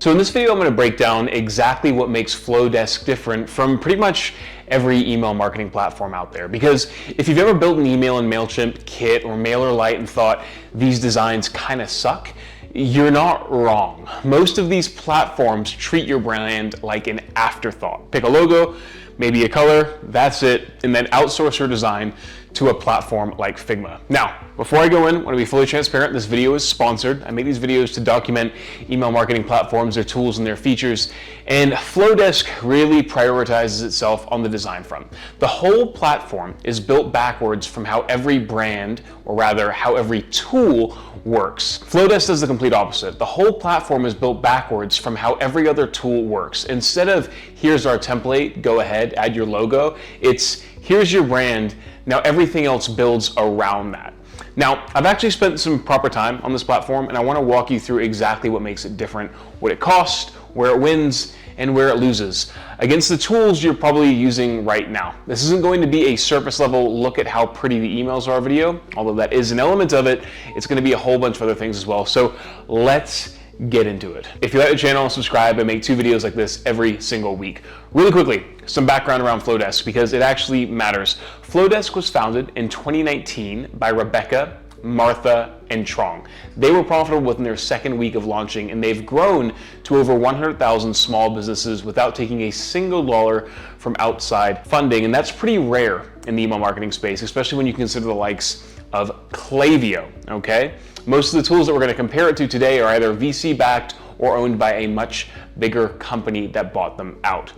So in this video, I'm going to break down exactly what makes Flodesk different from pretty much every email marketing platform out there. Because if you've ever built an email in MailChimp, Kit, or MailerLite and thought these designs kind of suck, you're not wrong. Most of these platforms treat your brand like an afterthought. Pick a logo, maybe a color, that's it, and then outsource your design to a platform like Figma. Now, before I go in, I want to be fully transparent. This video is sponsored. I make these videos to document email marketing platforms, their tools, and their features. And Flodesk really prioritizes itself on the design front. The whole platform is built backwards from how every brand, or rather how every tool works. Flodesk does the complete opposite. The whole platform is built backwards from how every other tool works. Instead of here's our template, go ahead, add your logo, it's here's your brand, now everything else builds around that. Now, I've actually spent some proper time on this platform, and I want to walk you through exactly what makes it different, what it costs, where it wins, and where it loses against the tools you're probably using right now. This isn't going to be a surface level look at how pretty the emails are video, although that is an element of it. It's going to be a whole bunch of other things as well. So let's get into it. If you like the channel, subscribe. I make 2 videos like this every single week. Really quickly, some background around Flodesk because it actually matters. Flodesk was founded in 2019 by Rebecca, Martha, and Trong. They were profitable within their second week of launching, and they've grown to over 100,000 small businesses without taking a single dollar from outside funding. And that's pretty rare in the email marketing space, especially when you consider the likes of Klaviyo, okay? Most of the tools that we're going to compare it to today are either VC-backed or owned by a much bigger company that bought them out.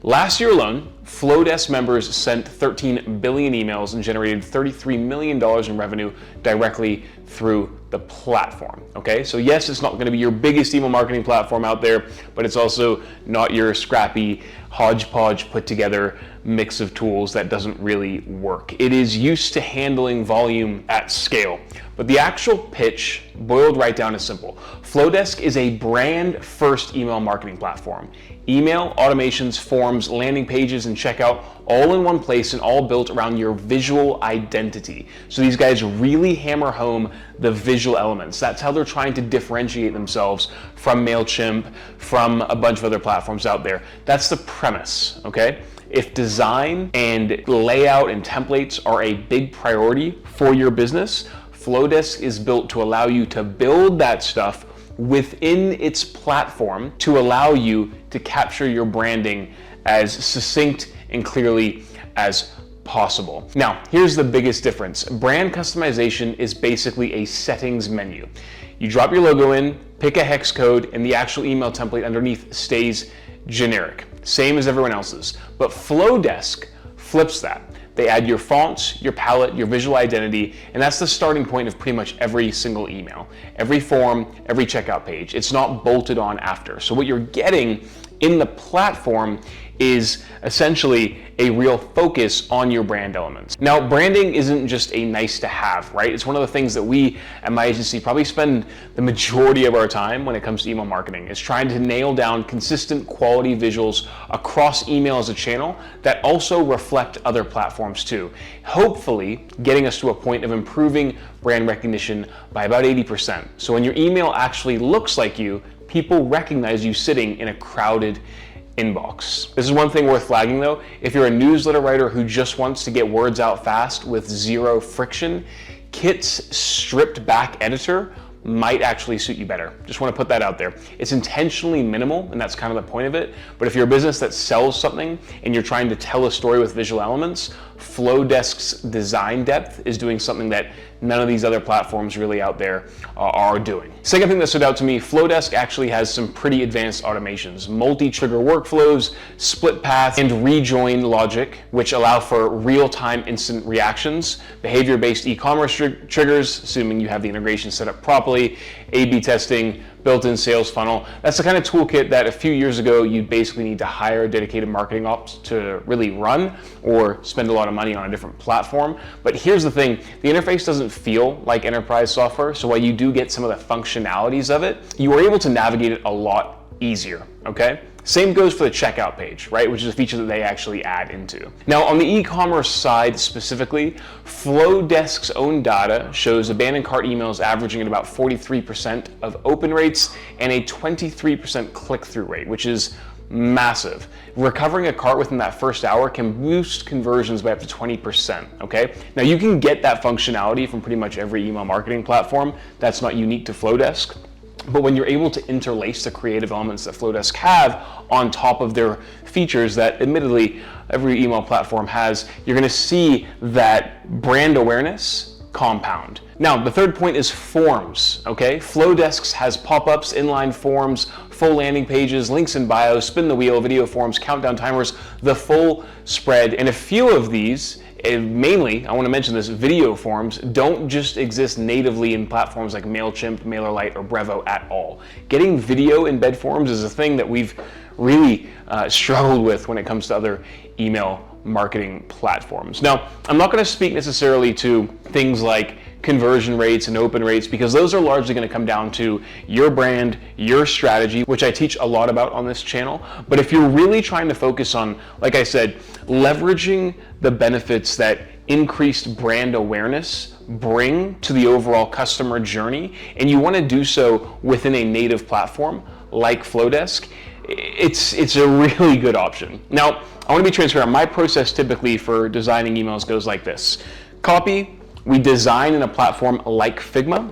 Last year alone, Flodesk members sent 13 billion emails and generated $33 million in revenue directly through the platform, okay? So yes, it's not gonna be your biggest email marketing platform out there, but it's also not your scrappy, hodgepodge put together mix of tools that doesn't really work. It is used to handling volume at scale. But the actual pitch, boiled right down, is simple. Flodesk is a brand-first email marketing platform. Email, automations, forms, landing pages, and checkout all in one place and all built around your visual identity. So these guys really hammer home the visual elements. That's how they're trying to differentiate themselves from MailChimp, from a bunch of other platforms out there. That's the premise, okay? If design and layout and templates are a big priority for your business, Flodesk is built to allow you to build that stuff within its platform to allow you to capture your branding as succinct and clearly as possible. Now, here's the biggest difference. Brand customization is basically a settings menu. You drop your logo in, pick a hex code, and the actual email template underneath stays generic, same as everyone else's. But Flodesk flips that. They add your fonts, your palette, your visual identity, and that's the starting point of pretty much every single email, every form, every checkout page. It's not bolted on after. So what you're getting in the platform is essentially a real focus on your brand elements. Now, branding isn't just a nice to have, right? It's one of the things that we at my agency probably spend the majority of our time when it comes to email marketing, is trying to nail down consistent quality visuals across email as a channel that also reflect other platforms too. Hopefully getting us to a point of improving brand recognition by about 80%. So when your email actually looks like you, people recognize you sitting in a crowded inbox. This is one thing worth flagging though. If you're a newsletter writer who just wants to get words out fast with zero friction, Kit's stripped back editor might actually suit you better. Just want to put that out there. It's intentionally minimal, and that's kind of the point of it. But if you're a business that sells something and you're trying to tell a story with visual elements, Flodesk's design depth is doing something that none of these other platforms really out there are doing. Second thing that stood out to me, Flodesk actually has some pretty advanced automations, multi-trigger workflows, split path, and rejoin logic, which allow for real-time instant reactions, behavior-based e-commerce triggers, assuming you have the integration set up properly, A/B testing, built-in sales funnel. That's the kind of toolkit that a few years ago you'd basically need to hire dedicated marketing ops to really run or spend a lot of money on a different platform. But here's the thing, the interface doesn't feel like enterprise software, so while you do get some of the functionalities of it, you are able to navigate it a lot easier, okay? Same goes for the checkout page, right? Which is a feature that they actually add into. Now, on the e-commerce side specifically, Flodesk's own data shows abandoned cart emails averaging at about 43% of open rates and a 23% click-through rate, which is massive. Recovering a cart within that first hour can boost conversions by up to 20%, okay? Now, you can get that functionality from pretty much every email marketing platform. That's not unique to Flodesk. But when you're able to interlace the creative elements that Flodesk have on top of their features that admittedly every email platform has, you're gonna see that brand awareness compound. Now, the third point is forms, okay? Flodesk has pop-ups, inline forms, full landing pages, links in bio, spin the wheel, video forms, countdown timers, the full spread. And a few of these, mainly, I want to mention this, video forms don't just exist natively in platforms like MailChimp, MailerLite, or Brevo at all. Getting video embed forms is a thing that we've really struggled with when it comes to other email marketing platforms. Now, I'm not going to speak necessarily to things like conversion rates and open rates, because those are largely going to come down to your brand, your strategy, which I teach a lot about on this channel. But if you're really trying to focus on, like I said, leveraging the benefits that increased brand awareness bring to the overall customer journey, and you want to do so within a native platform like Flodesk, it's a really good option. Now, I want to be transparent. My process typically for designing emails goes like this. Copy, we design in a platform like Figma,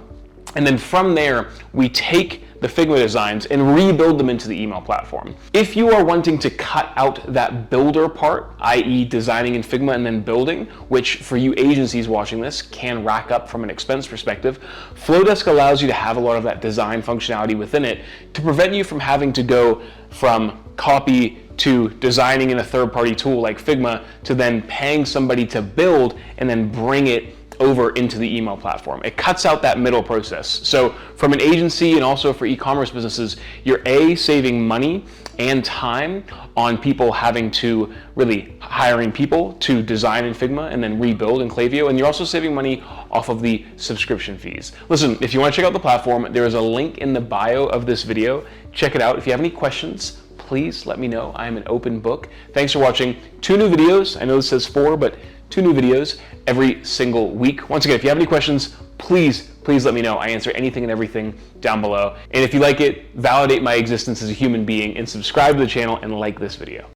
and then from there, we take the Figma designs and rebuild them into the email platform. If you are wanting to cut out that builder part, i.e. designing in Figma and then building, which for you agencies watching this can rack up from an expense perspective, Flodesk allows you to have a lot of that design functionality within it to prevent you from having to go from copy to designing in a third-party tool like Figma to then paying somebody to build and then bring it over into the email platform. It cuts out that middle process. So from an agency and also for e-commerce businesses, you're saving money and time on people having to really hiring people to design in Figma and then rebuild in Klaviyo, and you're also saving money off of the subscription fees. Listen, if you want to check out the platform, there is a link in the bio of this video. Check it out. If you have any questions, please let me know. I am an open book. Thanks for watching. 2 new videos. I know this says 4, but 2 new videos every single week. Once again, if you have any questions, please let me know. I answer anything and everything down below. And if you like it, validate my existence as a human being and subscribe to the channel and like this video.